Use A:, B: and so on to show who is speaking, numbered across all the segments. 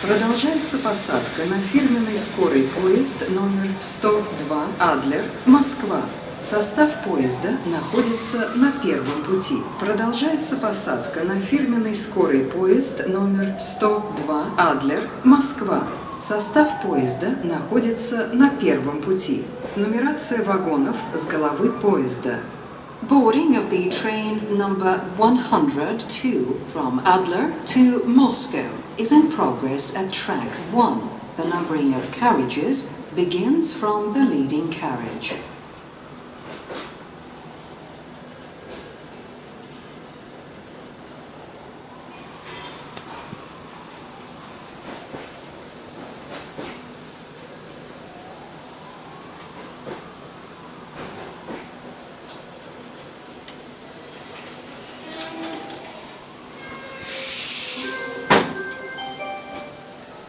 A: Продолжается посадка на фирменный скорый поезд номер 102 Адлер, Москва. Состав поезда находится на первом пути. Продолжается посадка на фирменный скорый поезд номер 102 Адлер, Москва. Состав поезда находится на первом пути. Нумерация вагонов с головы поезда.
B: Boarding of the train number 102 from Adler to Moscow is in progress at track 1. The numbering of carriages begins from the leading carriage.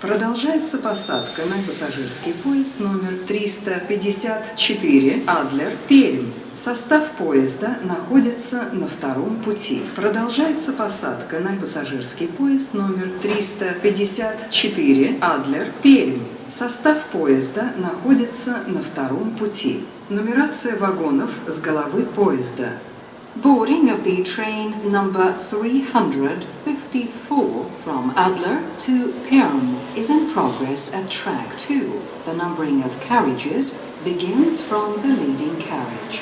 A: Продолжается посадка на пассажирский поезд номер 354 Адлер, Пермь. Состав поезда находится на втором пути. Продолжается посадка на пассажирский поезд номер 354 Адлер, Пермь. Состав поезда находится на втором пути. Нумерация вагонов с головы поезда.
B: Boarding of the train number 354 from Adler to Perm is in progress at track 2. The numbering of carriages begins from the leading carriage.